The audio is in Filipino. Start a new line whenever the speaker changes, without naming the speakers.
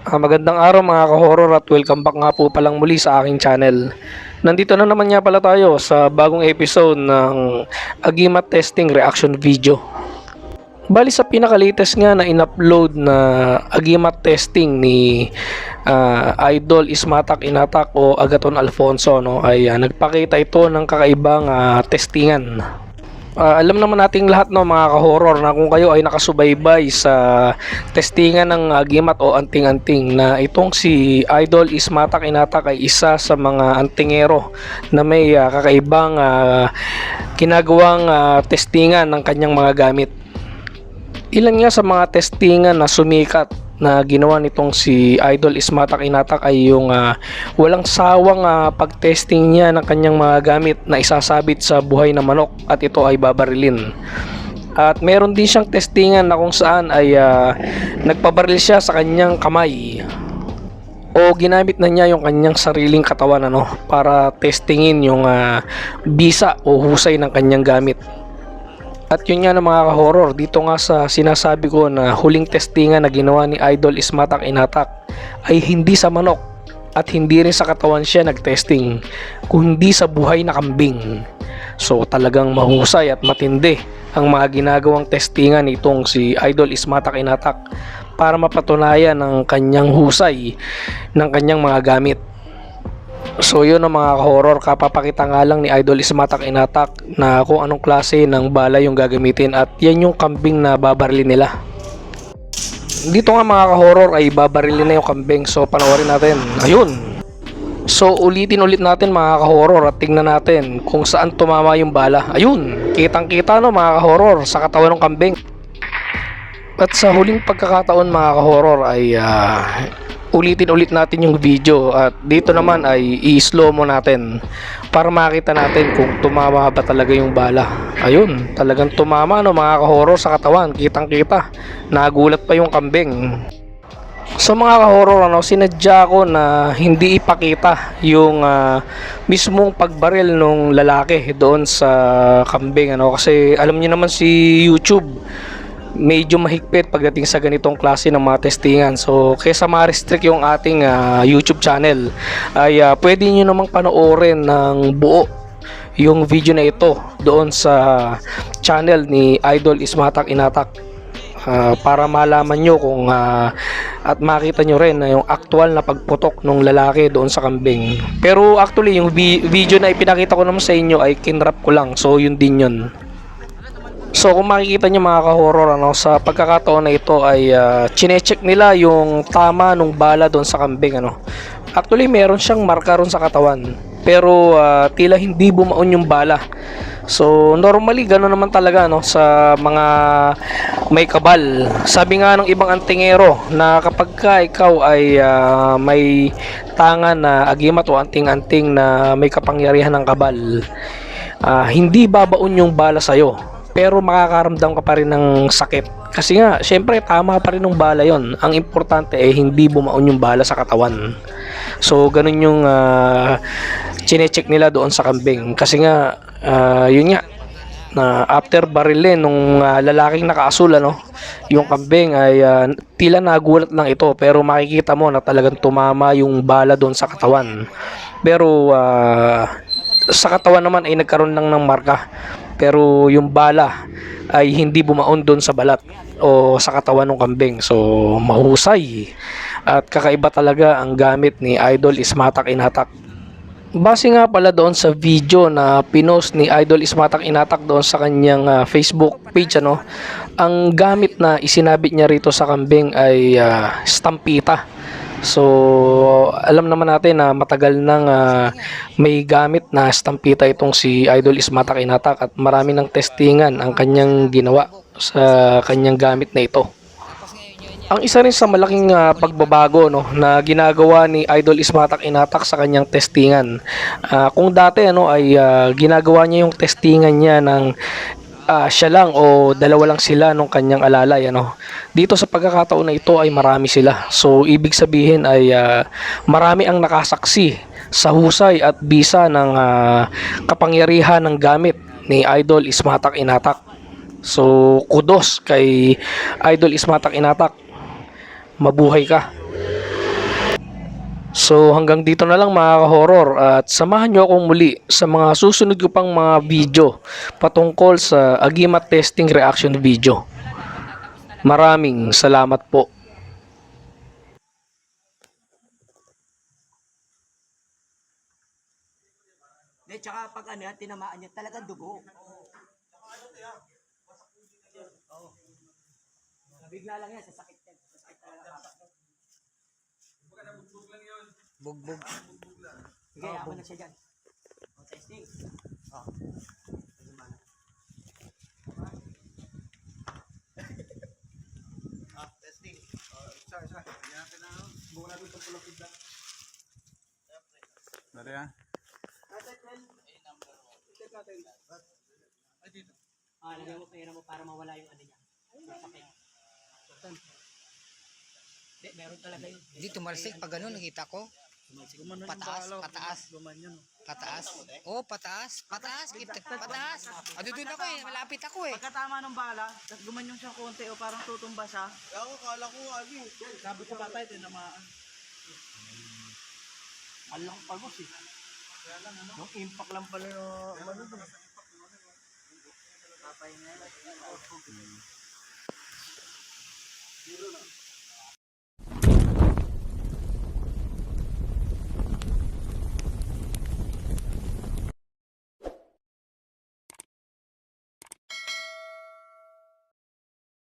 Magandang araw mga ka-horror at welcome back nga po palang muli sa aking channel. Nandito na naman nga pala tayo sa bagong episode ng Agimat Testing Reaction Video. Bali sa pinaka-latest nga na in-upload na Agimat Testing ni Idol Ismatak Inatak o Agaton Alfonso, no, ay nagpakita ito ng kakaibang testingan. Alam naman nating lahat, no, mga ka-horror, na kung kayo ay nakasubaybay sa testingan ng gimat o anting-anting, na itong si Idol Ismatak Inatak ay isa sa mga antingero na may kakaibang ginagawang testingan ng kanyang mga gamit. Ilan nga sa mga testingan na sumikat na ginawa nitong si Idol Ismatak Inatak ay yung walang sawang pag-testing niya ng kanyang mga gamit na isasabit sa buhay na manok at ito ay babarilin. At meron din siyang testingan na kung saan ay nagpabaril siya sa kanyang kamay o ginamit na niya yung kanyang sariling katawan, para testingin yung bisa o husay ng kanyang gamit. At yun nga na mga ka-horror, dito nga sa sinasabi ko na huling testingan na ginawa ni Idol Ismatak Inatak ay hindi sa manok at hindi rin sa katawan siya nagtesting, kundi sa buhay na kambing. So talagang mahusay at matindi ang mga ginagawang testingan nitong si Idol Ismatak Inatak para mapatunayan ang kanyang husay ng kanyang mga gamit. So yun ang mga horror, kapapakita nga lang ni Idol Ismatak Inatak na kung anong klase ng bala yung gagamitin at yan yung kambing na babarilin nila. Dito nga mga horror ay babarilin na yung kambing, so panoorin natin. Ayun. So ulitin ulit natin mga horror at tingnan natin kung saan tumama yung bala. Ayun, kitang kita, no, mga horror, sa katawan ng kambing. At sa huling pagkakataon mga horror ay ulitin ulit natin yung video at dito naman ay i-slow mo natin para makita natin kung tumama ba talaga yung bala. Ayun, talagang tumama, no, mga ka-horror, sa katawan, kitang kita. Nagulat pa yung kambing. So mga ka-horror, sinadya ko na hindi ipakita yung mismong pagbaril nung lalaki doon sa kambing, kasi alam niyo naman si YouTube, medyo mahigpit pagdating sa ganitong klase ng mga testingan. So kaysa ma-restrict yung ating YouTube channel ay pwede nyo namang panoorin ng buo yung video na ito doon sa channel ni Idol Ismatak Inatak para malaman nyo kung at makita nyo rin na yung actual na pagputok ng lalaki doon sa kambing. Pero actually yung video na ipinakita ko naman sa inyo ay kinrap ko lang, so yun din yun. So kung makikita nyo mga ka-horror, sa pagkakataon na ito ay chinecheck nila yung tama nung bala doon sa kambing. Actually meron siyang marka ron sa katawan, pero tila hindi bumaon yung bala. So normally gano'n naman talaga, sa mga may kabal. Sabi nga ng ibang antingero na kapag ka ikaw ay may tangan na agimat o anting-anting na may kapangyarihan ng kabal, hindi babaon yung bala sa'yo, pero makakaramdam ka pa rin ng sakit. Kasi nga, syempre tama pa rin ng bala yon. Ang importante hindi bumaon yung bala sa katawan. So ganun yung chinecheck nila doon sa kambing. Kasi nga, yun nga, na after barilin nung lalaking nakaasul, yung kambing ay tila nagulat lang ito, pero makikita mo na talagang tumama yung bala doon sa katawan. Pero sa katawan naman ay nagkaroon lang ng marka, pero yung bala ay hindi bumaon doon sa balat o sa katawan ng kambing. So mahusay at kakaiba talaga ang gamit ni Idol Ismatak Inatak. Base nga pala doon sa video na pinost ni Idol Ismatak Inatak doon sa kanyang Facebook page, ang gamit na isinabit niya rito sa kambing ay stampita. So alam naman natin na matagal nang may gamit na stampita itong si Idol Ismatak Inatak at marami ng testingan ang kanyang ginawa sa kanyang gamit na ito. Ang isa rin sa malaking pagbabago, na ginagawa ni Idol Ismatak Inatak sa kanyang testingan, kung dati ay ginagawa niya yung testingan niya ng siya lang o dalawa lang sila nung kanyang alalay, dito sa pagkakataon na ito ay marami sila. So ibig sabihin ay marami ang nakasaksi sa husay at bisa ng kapangyarihan ng gamit ni Idol Ismatak Inatak. So kudos kay Idol Ismatak Inatak, mabuhay ka. So hanggang dito na lang mga ka-horror at samahan nyo akong muli sa mga susunod ko pang mga video patungkol sa Agimat testing reaction video. Maraming salamat po.
De, tsaka pag ano yan, tinamaan niya, talagang dugo. Oo. Nabigla lang yan, sasakit yan. Sasakit talaga. Bugbog. Sige, yaman na siya dyan. O, testing. O.
Testing. Isa. Yan natin na. Bukan natin itong pulang feedback. Dari ah.
Lagyan mo pera mo para mawala yung ano niya. Masakit. De, meron talaga yun.
Hindi tumalsik pag gano'n nakita ko. Pataas. Pataas. Oh, pataas. Pataas. Ado doon ako eh. Malapit ako eh.
Pagkatama ng bala, tapos gumanyong siya konti o parang tutumba siya.
Ako, kala ko ali.
Sabi ko patay, tinamaan.
Alang pagos eh. Yung impact lang pala yung ano dun.
Patay na yan.